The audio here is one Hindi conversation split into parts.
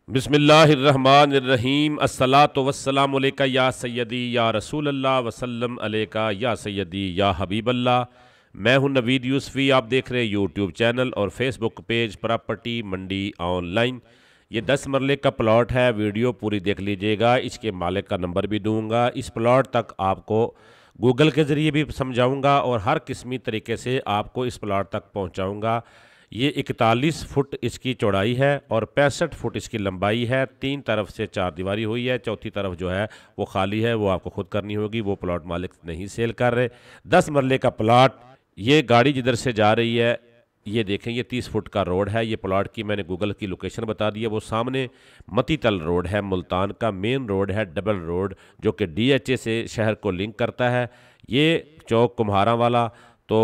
बिस्मिल्लाहिर्रहमानिर्रहीम अस्सलातु वस्सलामु अलैका या सय्यदी या रसूल अल्लाह वसल्लम अलैका या सय्यदी या हबीब अल्लाह। मैं हूं नवीद यूसुफ़ी। आप देख रहे हैं यूट्यूब चैनल और फेसबुक पेज प्रॉपर्टी मंडी ऑनलाइन। ये 10 मरले का प्लॉट है। वीडियो पूरी देख लीजिएगा। इसके मालिक का नंबर भी दूंगा। इस प्लॉट तक आपको गूगल के ज़रिए भी समझाऊंगा और हर किस्मी तरीके से आपको इस प्लॉट तक पहुंचाऊंगा। ये 41 फुट इसकी चौड़ाई है और 65 फुट इसकी लंबाई है। 3 तरफ से 4 दीवारी हुई है। चौथी तरफ जो है वो खाली है, वो आपको खुद करनी होगी। वो प्लॉट मालिक नहीं सेल कर रहे। 10 मरले का प्लॉट। ये गाड़ी जिधर से जा रही है, ये देखें, ये 30 फुट का रोड है। ये प्लॉट की मैंने गूगल की लोकेशन बता दी है। वो सामने मतीतल रोड है, मुल्तान का मेन रोड है, डबल रोड, जो कि DHA से शहर को लिंक करता है। ये चौक कुम्हारा वाला तो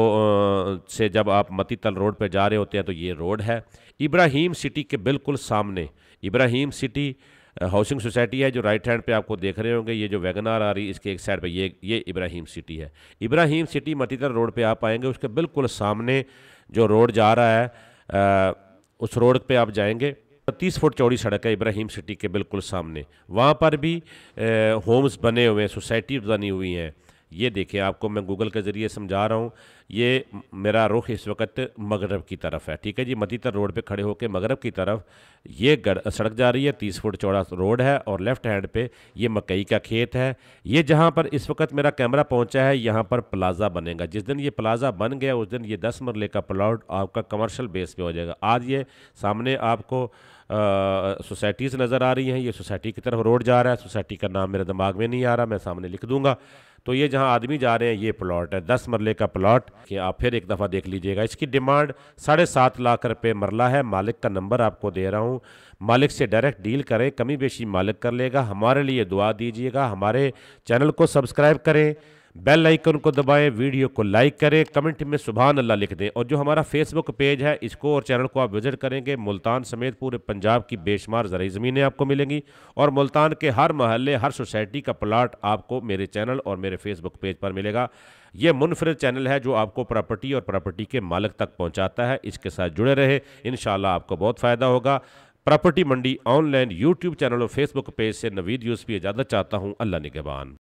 से जब आप मतीतल रोड पे जा रहे होते हैं तो ये रोड है। इब्राहिम सिटी के बिल्कुल सामने इब्राहिम सिटी हाउसिंग सोसाइटी है, जो राइट हैंड पे आपको देख रहे होंगे। ये जो वैगनार आ रही है इसके एक साइड पे ये इब्राहिम सिटी है। इब्राहिम सिटी मतीतल रोड पे आप आएंगे, उसके बिल्कुल सामने जो रोड जा रहा है उस रोड पे आप जाएंगे। 30 फुट चौड़ी सड़क है इब्राहिम सिटी के बिल्कुल सामने। वहाँ पर भी होम्स बने हुए हैं, सोसाइटी बनी हुई हैं। ये देखिए, आपको मैं गूगल के ज़रिए समझा रहा हूँ। ये मेरा रुख इस वक्त मगरब की तरफ है, ठीक है जी। मतीतर रोड पे खड़े होकर मगरब की तरफ ये सड़क जा रही है। 30 फुट चौड़ा रोड है और लेफ़्ट हैंड पे ये मकई का खेत है। ये जहाँ पर इस वक्त मेरा कैमरा पहुँचा है, यहाँ पर प्लाज़ा बनेगा। जिस दिन ये प्लाज़ा बन गया उस दिन ये 10 मरले का प्लॉट आपका कमर्शियल बेस पे हो जाएगा। आज ये सामने आपको सोसाइटीज़ नज़र आ रही हैं। ये सोसाइटी की तरफ रोड जा रहा है। सोसाइटी का नाम मेरे दिमाग में नहीं आ रहा, मैं सामने लिख दूंगा। तो ये जहां आदमी जा रहे हैं ये प्लॉट है, 10 मरले का प्लॉट कि आप फिर एक दफ़ा देख लीजिएगा। इसकी डिमांड 7.5 लाख रुपए मरला है। मालिक का नंबर आपको दे रहा हूँ। मालिक से डायरेक्ट डील करें, कमी बेशी मालिक कर लेगा। हमारे लिए दुआ दीजिएगा। हमारे चैनल को सब्सक्राइब करें, बेल आइकन को दबाएं, वीडियो को लाइक करें, कमेंट में सुभान अल्लाह लिख दें। और जो हमारा फेसबुक पेज है इसको और चैनल को आप विजिट करेंगे, मुल्तान समेत पूरे पंजाब की बेशुमार ज़रई ज़मीनें आपको मिलेंगी और मुल्तान के हर महल्ले, हर सोसाइटी का प्लाट आपको मेरे चैनल और मेरे फेसबुक पेज पर मिलेगा। ये मुनफरिद चैनल है जो आपको प्रॉपर्टी और प्रॉपर्टी के मालिक तक पहुँचाता है। इसके साथ जुड़े रहे, इंशाअल्लाह आपको बहुत फ़ायदा होगा। प्रॉपर्टी मंडी ऑनलाइन यूट्यूब चैनल और फेसबुक पेज से नवीद यूसुफ़ी इजाज़त चाहता हूँ। अल्लाह निगहबान।